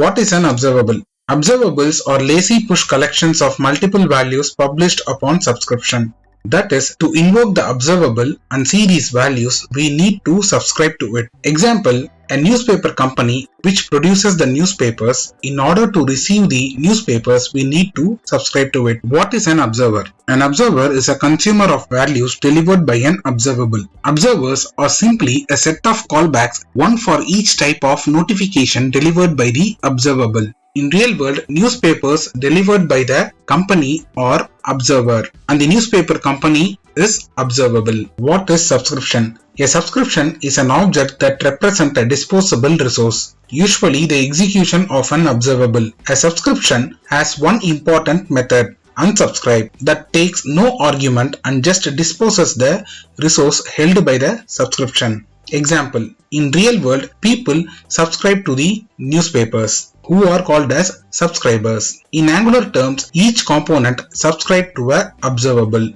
What is an observable? Observables are lazy push collections of multiple values published upon subscription. That is, to invoke the observable and see these values, we need to subscribe to it. Example, a newspaper company which produces the newspapers. In order to receive the newspapers, we need to subscribe to it. What is an observer? An observer is a consumer of values delivered by an observable. Observers are simply a set of callbacks, one for each type of notification delivered by the observable. In real world, newspapers delivered by the company are observer and the newspaper company is observable. What is subscription? A subscription is an object that represents a disposable resource, usually the execution of an observable. A subscription has one important method, unsubscribe, that takes no argument and just disposes the resource held by the subscription. Example, in real world, people subscribe to the newspapers, who are called as subscribers. In Angular terms, each component subscribes to an observable.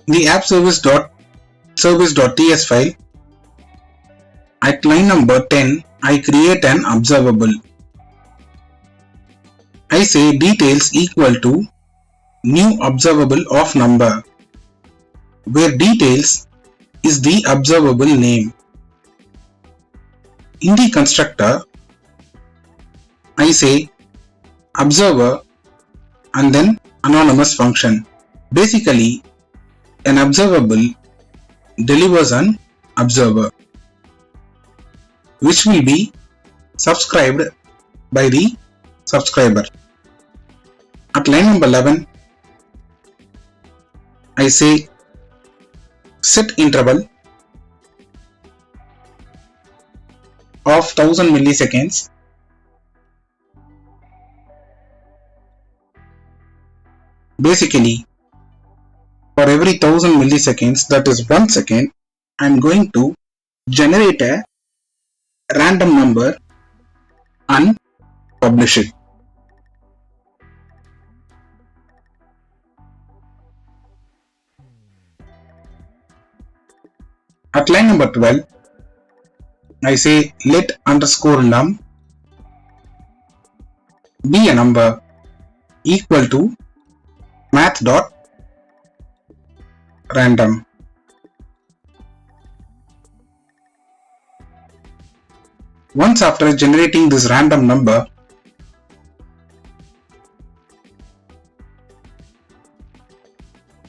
The app service.ts file, at line number 10, I create an observable. I say details equal to new observable of number, where details is the observable name. In the constructor, I say observer and then anonymous function. Basically, an observable delivers an observer, which will be subscribed by the subscriber. At line number 11, I say set interval of 1000 milliseconds. Basically, for every 1000 milliseconds, that is 1 second, I am going to generate a random number and publish it. At line number 12, I say let underscore num be a number equal to math.random. Once after generating this random number,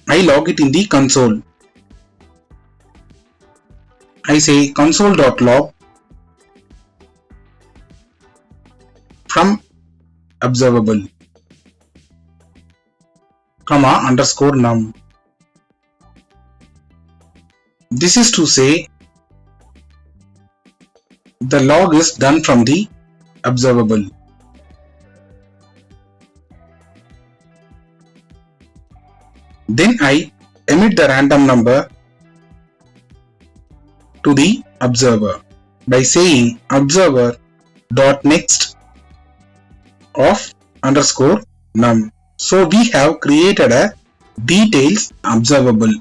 I log it in the console. I say console.log from observable, comma underscore num. This is to say the log is done from the observable. Then I emit the random number to the observer by saying observer.next of underscore num. So we have created a details observable.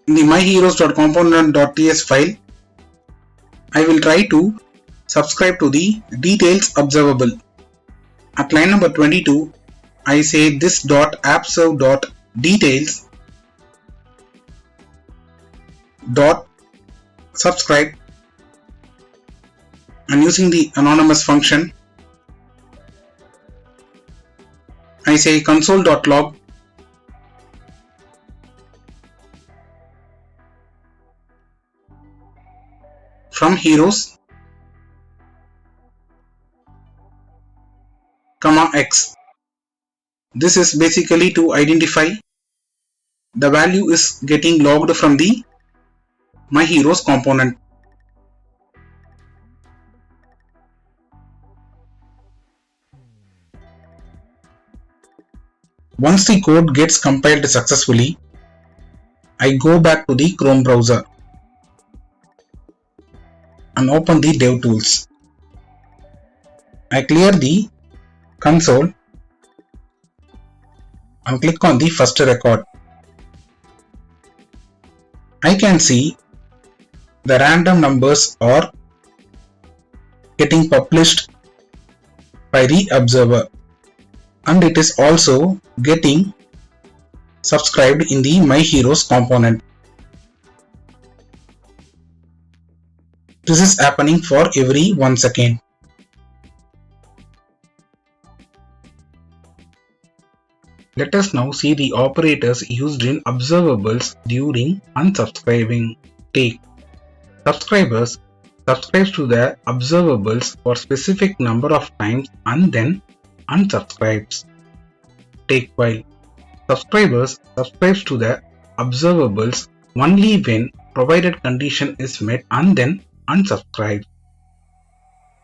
In the myheroes.component.ts file, I will try to subscribe to the details observable. At line number 22, I say this.appserve.details dot subscribe, and using the anonymous function, I say console.log from heroes, comma x. This is basically to identify the value is getting logged from the myheroes component. Once the code gets compiled successfully, I go back to the Chrome browser and open the DevTools. I clear the console and click on the first record. I can see the random numbers are getting published by the observer, and it is also getting subscribed in the My Heroes component. This is happening for every 1 second. Let us now see the operators used in observables during unsubscribing. Take. Subscribers subscribes to the observables for specific number of times and then unsubscribes. Take while. Subscribers subscribes to the observables only when provided condition is met and then unsubscribes.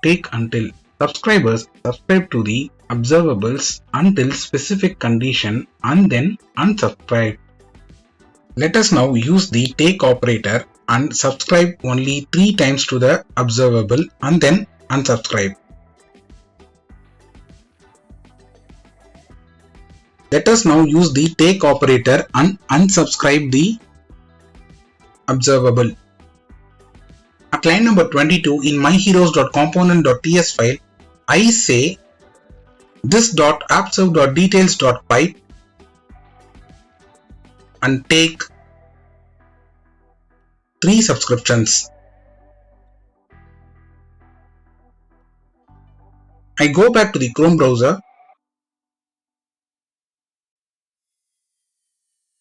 Take until. Subscribers subscribe to the observables until specific condition and then unsubscribe. Let us now use the take operator and subscribe only 3 times to the observable and then unsubscribe. Let us now use the take operator and unsubscribe the observable. At line number 22 in myheroes.component.ts file, I say this.appserve.details.pipe and take 3 subscriptions. I go back to the Chrome browser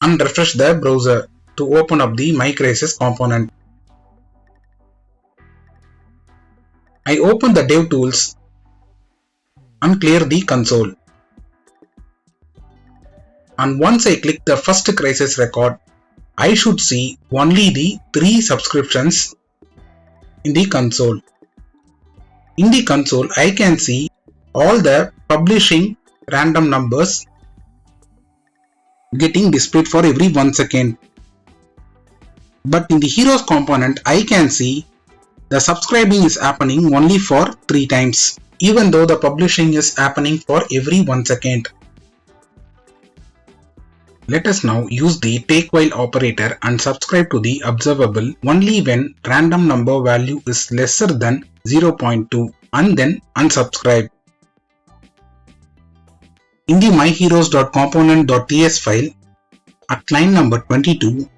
and refresh the browser to open up the MyCrisis component. I open the DevTools and clear the console. And once I click the first crisis record, I should see only the 3 subscriptions in the console. In the console, I can see all the publishing random numbers getting displayed for every 1 second. But in the Heroes component, I can see the subscribing is happening only for 3 times, even though the publishing is happening for every 1 second. Let us now use the take while operator and subscribe to the observable only when random number value is lesser than 0.2 and then unsubscribe. In the myheroes.component.ts file, at line number 22,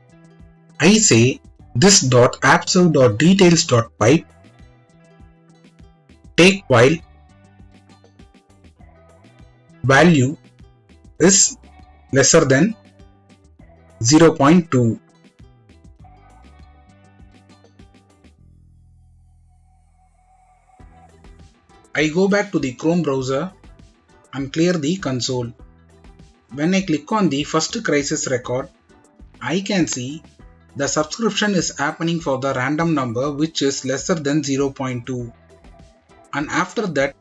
I say this.appserve.details.pipe take while value is lesser than 0.2. I go back to the Chrome browser and clear the console. When I click on the first crisis record, I can see the subscription is happening for the random number which is lesser than 0.2, and after that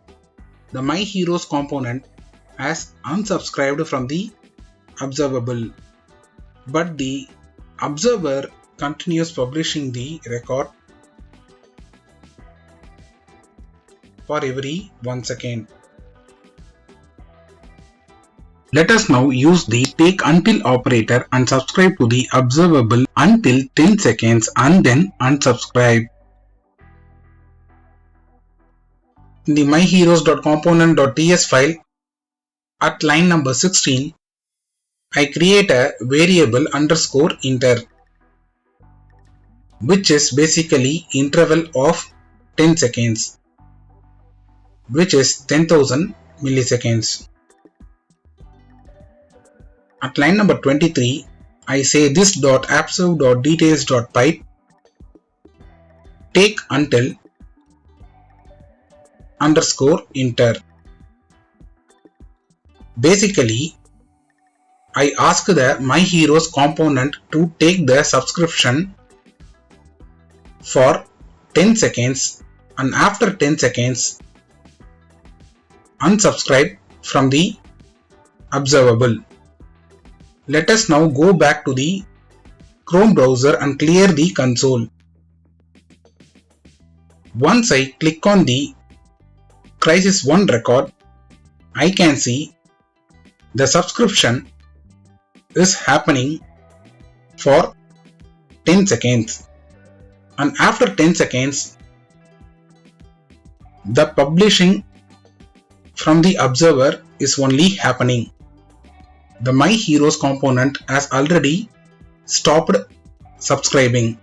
the My Heroes component has unsubscribed from the observable, but the observer continues publishing the record for every 1 second. Let us now use the take until operator and subscribe to the observable until 10 seconds and then unsubscribe. In the myheroes.component.ts file, at line number 16, I create a variable _inter, which is basically interval of 10 seconds, which is 10,000 milliseconds. At line number 23, I say this.appserve.details.pipe take until _inter. Basically, I ask the My Heroes component to take the subscription for 10 seconds and after 10 seconds unsubscribe from the observable. Let us now go back to the Chrome browser and clear the console. Once I click on the Crisis 1 record, I can see the subscription is happening for 10 seconds, and after 10 seconds the publishing from the observer is only happening. The My Heroes component has already stopped subscribing.